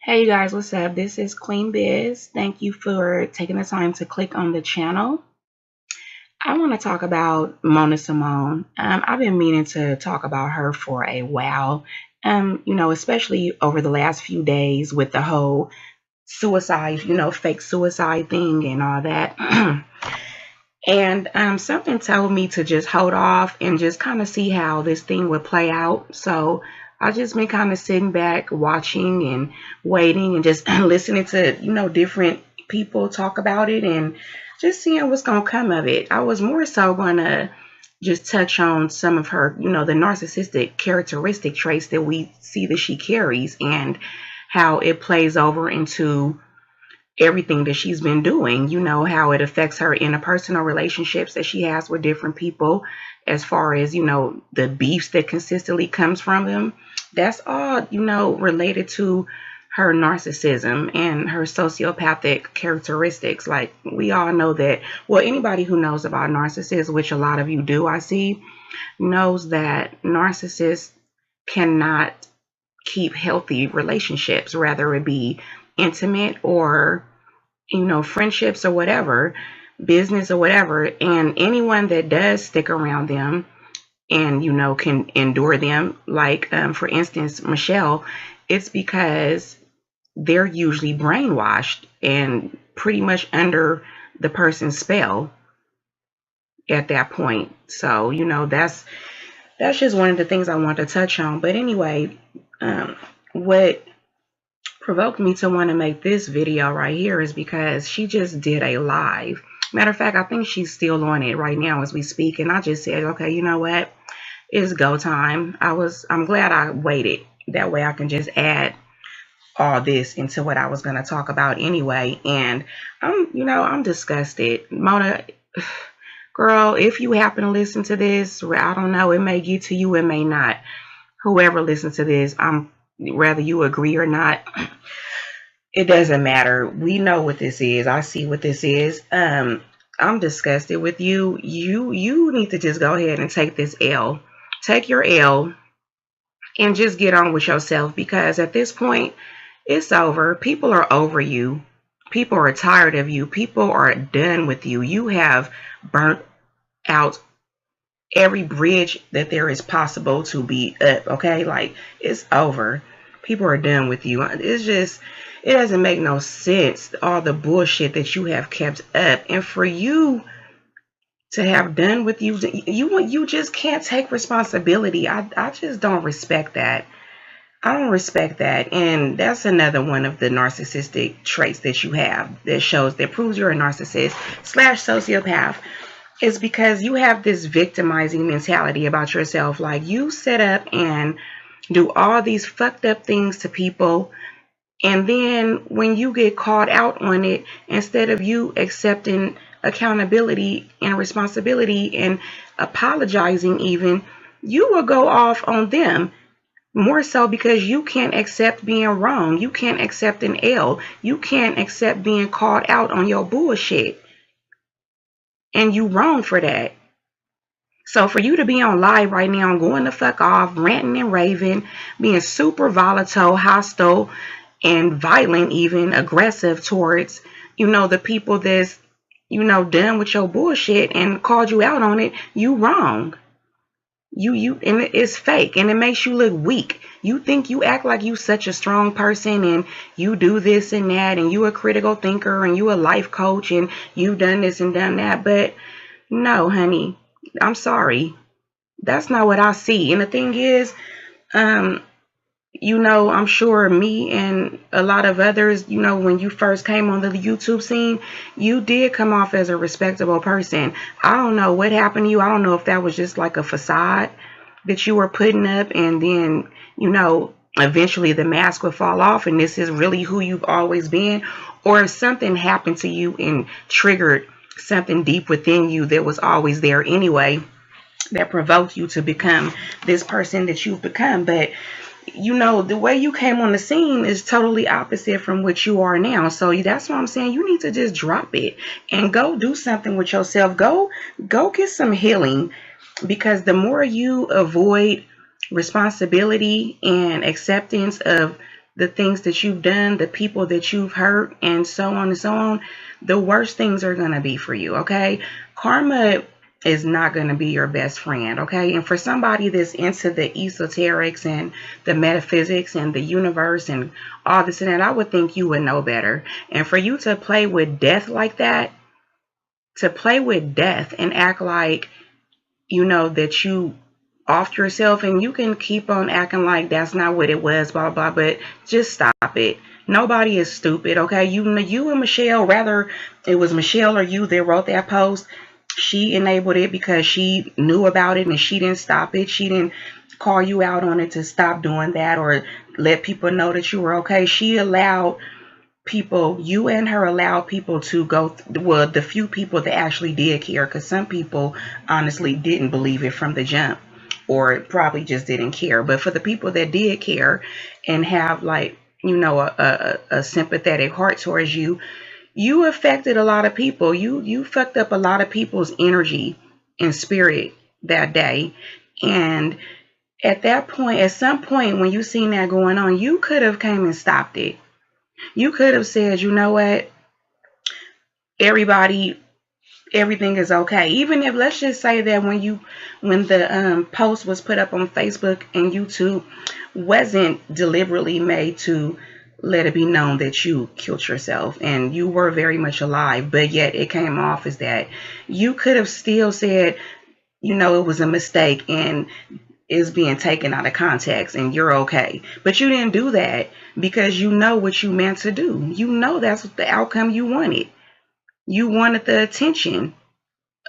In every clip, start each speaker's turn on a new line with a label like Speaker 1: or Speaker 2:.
Speaker 1: Hey you guys, what's up? This is Queen Biz. Thank you for taking the time to click on the channel. I want to talk about Mona Simone. I've been meaning to talk about her for a while. Especially over the last few days with the whole suicide, fake suicide thing and all that. And something told me to just hold off and just kind of see how this thing would play out. So I just been kind of sitting back, watching and waiting and just listening to, different people talk about it and just seeing what's going to come of it. I was more so going to just touch on some of her, the narcissistic characteristic traits that we see that she carries and how it plays over into everything that she's been doing, how it affects her interpersonal relationships that she has with different people, as far as, the beefs that consistently comes from them. That's all, related to her narcissism and her sociopathic characteristics. Like, we all know that, well, anybody who knows about narcissists, which a lot of you do, I see, knows that narcissists cannot keep healthy relationships, whether it be intimate or friendships or whatever, business or whatever. And anyone that does stick around them and can endure them, like for instance Michelle, it's because they're usually brainwashed and pretty much under the person's spell at that point. So that's just one of the things I want to touch on. But anyway, what provoked me to want to make this video right here is because she just did a live. Matter of fact, I think she's still on it right now as we speak. And I just said, okay, you know what? It's go time. I'm glad I waited. That way I can just add all this into what I was going to talk about anyway. And I'm disgusted. Mona, girl, if you happen to listen to this, I don't know, it may get to you, it may not. Whoever listens to this, whether you agree or not, it doesn't matter. We know what this is. I see what this is. I'm disgusted with you. You need to just go ahead and take this L. Take your L and just get on with yourself, because at this point, it's over. People are over you. People are tired of you. People are done with you. You have burnt out every bridge that there is possible to be up, okay? Like, it's over. People are done with you. It doesn't make no sense, all the bullshit that you have kept up. And for you to have done with you just can't take responsibility. I just don't respect that. I don't respect that. And that's another one of the narcissistic traits that you have that proves you're a narcissist / sociopath. Is because you have this victimizing mentality about yourself. Like, you sit up and do all these fucked up things to people, and then when you get called out on it, instead of you accepting accountability and responsibility and apologizing even, you will go off on them. More so because you can't accept being wrong. You can't accept an L. You can't accept being called out on your bullshit. And you wrong for that. So for you to be on live right now, going the fuck off, ranting and raving, being super volatile, hostile, and violent, even aggressive towards, the people that's, done with your bullshit and called you out on it, you wrong. And it's fake, and it makes you look weak. You think you act like you such a strong person, and you do this and that, and you a critical thinker, and you a life coach, and you done this and done that. But no, honey, I'm sorry. That's not what I see. And the thing is, I'm sure me and a lot of others, when you first came on the YouTube scene, you did come off as a respectable person. I don't know what happened to you. I don't know if that was just like a facade that you were putting up, and then, eventually the mask would fall off and this is really who you've always been, or if something happened to you and triggered something deep within you that was always there anyway, that provoked you to become this person that you've become. But the way you came on the scene is totally opposite from what you are now. So that's what I'm saying. You need to just drop it and go do something with yourself. Go get some healing, because the more you avoid responsibility and acceptance of the things that you've done, the people that you've hurt, and so on and so on, the worst things are going to be for you, okay? Karma is not going to be your best friend, okay? And for somebody that's into the esoterics and the metaphysics and the universe and all this and that, I would think you would know better. And for you to play with death like that, to play with death and act like, that you off yourself, and you can keep on acting like that's not what it was, blah, blah, but just stop it. Nobody is stupid, okay? You and Michelle, rather it was Michelle or you that wrote that post, she enabled it because she knew about it and she didn't stop it. She didn't call you out on it to stop doing that or let people know that you were okay. She allowed people, you and her allowed people to go, well, the few people that actually did care, because some people honestly didn't believe it from the jump, or probably just didn't care. But for the people that did care and have like, a sympathetic heart towards you, you affected a lot of people. You fucked up a lot of people's energy and spirit that day. And at that point, at some point when you seen that going on, you could have came and stopped it. You could have said, you know what, everybody, everything is okay. Even if, let's just say that when the post was put up on Facebook and YouTube, wasn't deliberately made to let it be known that you killed yourself and you were very much alive, but yet it came off as that, you could have still said, it was a mistake and is being taken out of context and you're okay. But you didn't do that because you know what you meant to do. That's the outcome you wanted. You wanted the attention.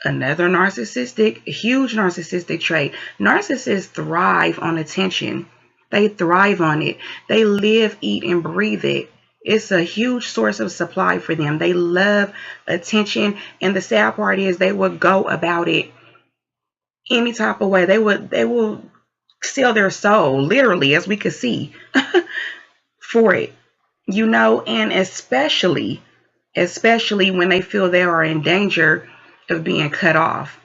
Speaker 1: Another huge narcissistic trait. Narcissists thrive on attention. They thrive on it. They live, eat, and breathe it. It's a huge source of supply for them. They love attention. And the sad part is they will go about it any type of way. They will sell their soul, literally, as we could see, for it. And especially when they feel they are in danger of being cut off.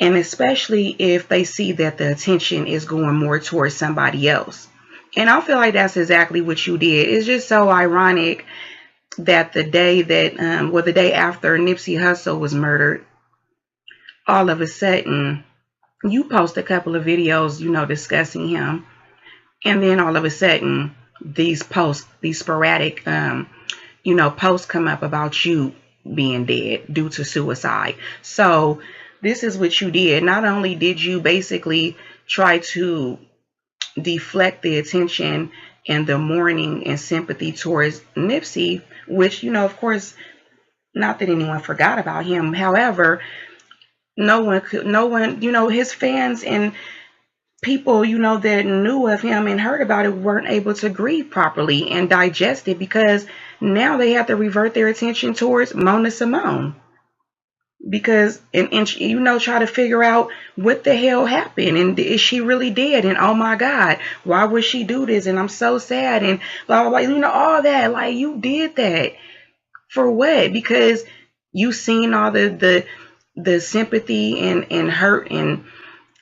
Speaker 1: And especially if they see that the attention is going more towards somebody else. And I feel like that's exactly what you did. It's just so ironic that the day after Nipsey Hussle was murdered, all of a sudden, you post a couple of videos, discussing him. And then all of a sudden, these sporadic, posts come up about you being dead due to suicide. So this is what you did. Not only did you basically try to deflect the attention and the mourning and sympathy towards Nipsey, which, of course, not that anyone forgot about him. However, no one, his fans and people, that knew of him and heard about it weren't able to grieve properly and digest it because now they have to revert their attention towards Mona Simone. Because, and try to figure out what the hell happened and is she really dead? And oh my God, why would she do this? And I'm so sad and blah, blah, blah, all that. Like, you did that for what? Because you seen all the sympathy and hurt and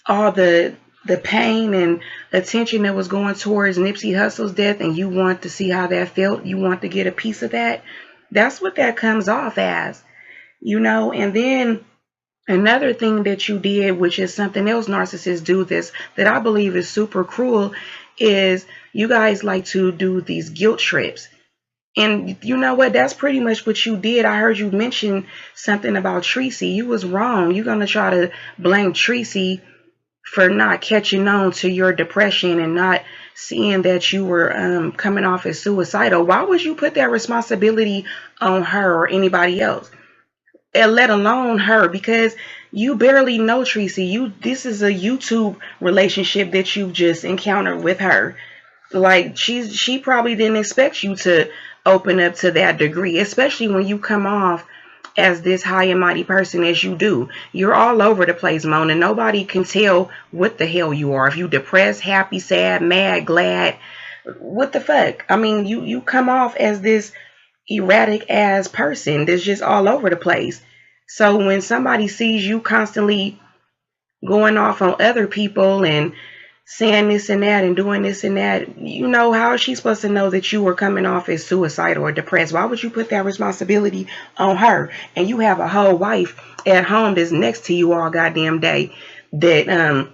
Speaker 1: all the pain and attention that was going towards Nipsey Hussle's death, and you want to see how that felt. You want to get a piece of that. That's what that comes off as. And then another thing that you did, which is something else narcissists do that I believe is super cruel, is you guys like to do these guilt trips. And you know what? That's pretty much what you did. I heard you mention something about Tracy. You was wrong. You're going to try to blame Tracy for not catching on to your depression and not seeing that you were coming off as suicidal. Why would you put that responsibility on her or anybody else? And let alone her, because you barely know Tracy. This is a YouTube relationship that you just encountered with her. Like, she probably didn't expect you to open up to that degree, especially when you come off as this high and mighty person as you do. You're all over the place, Mona. Nobody can tell what the hell you are. If you depressed, happy, sad, mad, glad, what the fuck? I mean, you come off as this erratic ass person that's just all over the place. So when somebody sees you constantly going off on other people and saying this and that and doing this and that. You know, how is she supposed to know that you were coming off as suicidal or depressed? Why would you put that responsibility on her? And you have a whole wife at home that's next to you all goddamn day that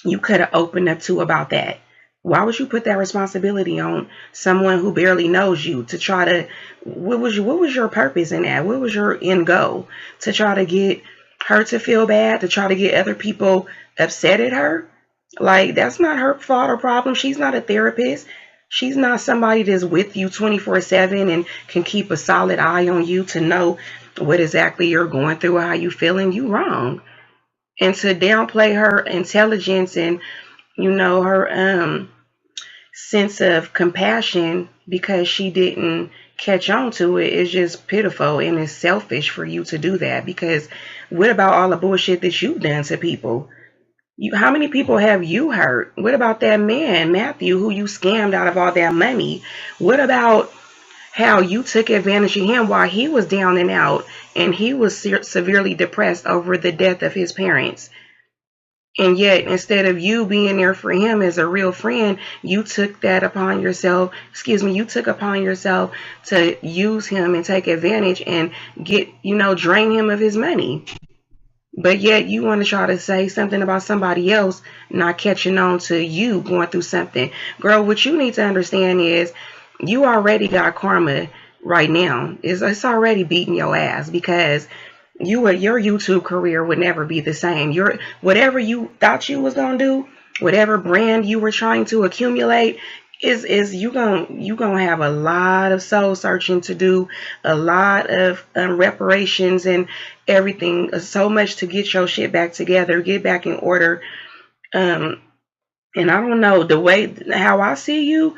Speaker 1: you could have opened up to about that. Why would you put that responsibility on someone who barely knows you to try to, what was your purpose in that? What was your end goal? To try to get her to feel bad, to try to get other people upset at her? Like, that's not her fault or problem. She's not a therapist. She's not somebody that's with you 24/7 and can keep a solid eye on you to know what exactly you're going through or how you feeling. You wrong. And to downplay her intelligence and, you know, her sense of compassion because she didn't catch on to it is just pitiful, and it's selfish for you to do that. Because what about all the bullshit that you've done to people? How many people have you hurt? What about that man, Matthew, who you scammed out of all that money? What about how you took advantage of him while he was down and out and he was severely depressed over the death of his parents? And yet, instead of you being there for him as a real friend, you took that upon yourself, you took upon yourself to use him and take advantage and get, drain him of his money. But yet you want to try to say something about somebody else not catching on to you going through something. Girl, what you need to understand is you already got karma right now. It's already beating your ass, because your YouTube career would never be the same. Whatever you thought you was gonna do, whatever brand you were trying to accumulate, is you gonna have a lot of soul searching to do, a lot of reparations and everything, so much to get your shit back together, get back in order. And I don't know, the way how I see you,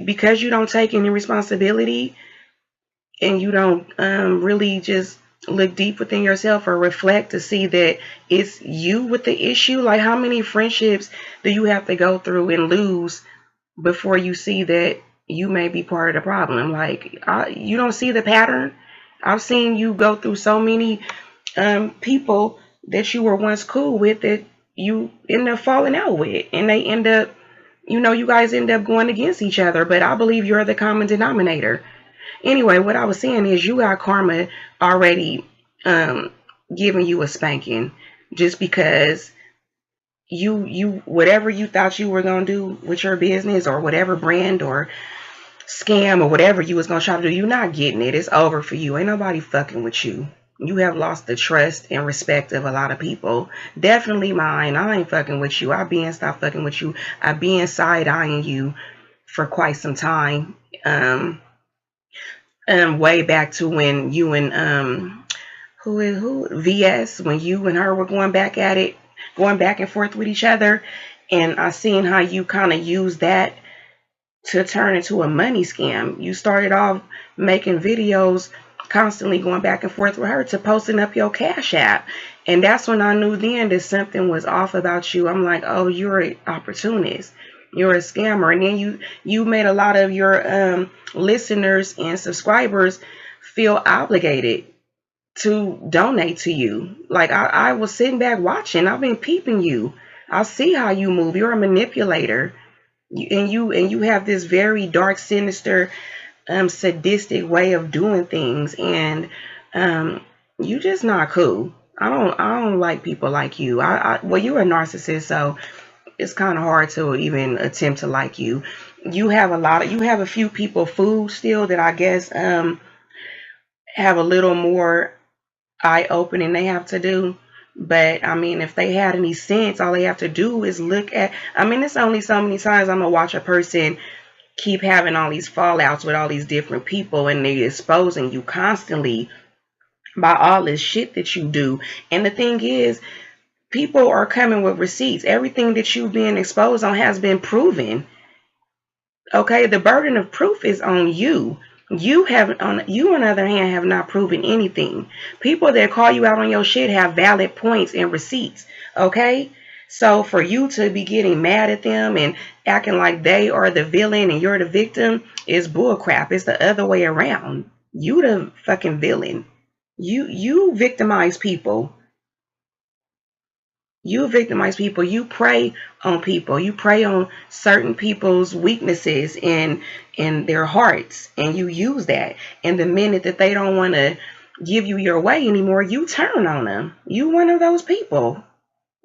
Speaker 1: because you don't take any responsibility and you don't really just look deep within yourself or reflect to see that it's you with the issue. Like, how many friendships do you have to go through and lose before you see that you may be part of the problem? Like, you don't see the pattern. I've seen you go through so many people that you were once cool with that you end up falling out with, and they end up, you guys end up going against each other. But I believe you're the common denominator. Anyway, what I was saying is you got karma already giving you a spanking, just because you whatever you thought you were gonna do with your business or whatever brand or scam or whatever you was gonna try to do, you're not getting it. It's over for you. Ain't nobody fucking with you. You have lost the trust and respect of a lot of people. Definitely mine. I ain't fucking with you. I been stopped fucking with you. I been side-eyeing you for quite some time. Way back to when you and VS, when you and her were going back at it, going back and forth with each other, and I seen how you kind of used that to turn into a money scam. You started off making videos, constantly going back and forth with her, to posting up your Cash App, and that's when I knew then that something was off about you. I'm like, oh, you're an opportunist. You're a scammer. And then you made a lot of your listeners and subscribers feel obligated to donate to you. Like, I was sitting back watching. I've been peeping you. I see how you move. You're a manipulator. You have this very dark, sinister, sadistic way of doing things, and you just not cool. I don't like people like you. Well, you're a narcissist, so it's kind of hard to even attempt to like you. You have a few people food still that I guess have a little more eye opening they have to do. But I mean, if they had any sense, all they have to do is look at, I mean, it's only so many times I'm gonna watch a person keep having all these fallouts with all these different people, and they're exposing you constantly by all this shit that you do. And the thing is, people are coming with receipts. Everything that you've been exposed on has been proven. Okay, the burden of proof is on you. You on the other hand, have not proven anything. People that call you out on your shit have valid points and receipts. Okay, so for you to be getting mad at them and acting like they are the villain and you're the victim is bullcrap. It's the other way around. You the fucking villain. You victimize people. You victimize people. You prey on people. You prey on certain people's weaknesses in their hearts, and you use that. And the minute that they don't want to give you your way anymore, you turn on them. You one of those people.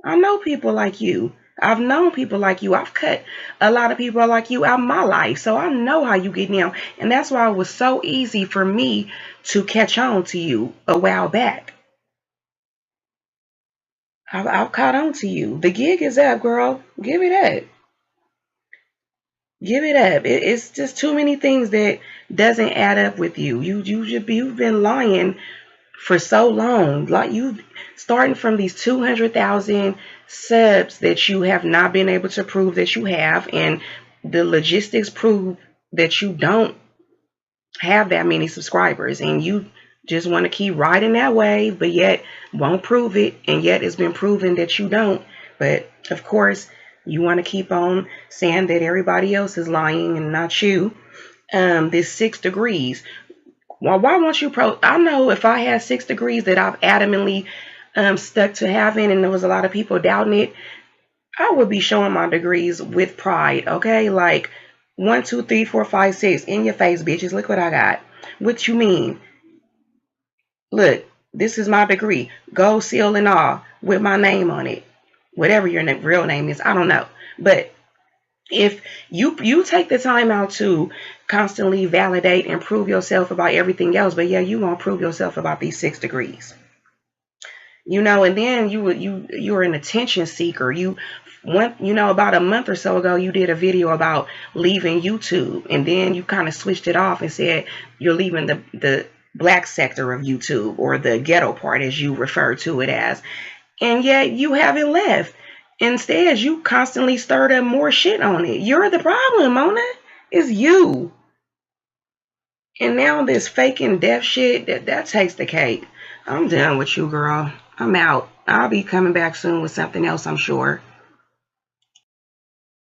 Speaker 1: I know people like you. I've known people like you. I've cut a lot of people like you out of my life. So I know how you get down. And that's why it was so easy for me to catch on to you a while back. I've caught on to you. The gig is up, girl. Give it up. Give it up. It's just too many things that doesn't add up with you. You've been lying for so long. Like you starting from these 200,000 subs that you have not been able to prove that you have, and the logistics prove that you don't have that many subscribers, and you just want to keep riding that wave, but yet won't prove it, and yet it's been proven that you don't. But of course, you want to keep on saying that everybody else is lying and not you. This 6 degrees. Well, why won't you I know if I had 6 degrees that I've adamantly stuck to having, and there was a lot of people doubting it, I would be showing my degrees with pride, okay? Like 1, 2, 3, 4, 5, 6 in your face, bitches. Look what I got. What you mean? Look, this is my degree. Gold seal and all with my name on it. Whatever your real name is, I don't know. But if you take the time out to constantly validate and prove yourself about everything else, but yeah, you won't prove yourself about these 6 degrees. You know, and then you're an attention seeker. About a month or so ago, you did a video about leaving YouTube, and then you kind of switched it off and said you're leaving the black sector of YouTube, or the ghetto part as you refer to it as. And yet you haven't left. Instead, you constantly stirred up more shit on it. You're the problem, Mona. It's you. And now this faking death shit, that takes the cake. I'm done with you, girl. I'm out. I'll be coming back soon with something else, I'm sure.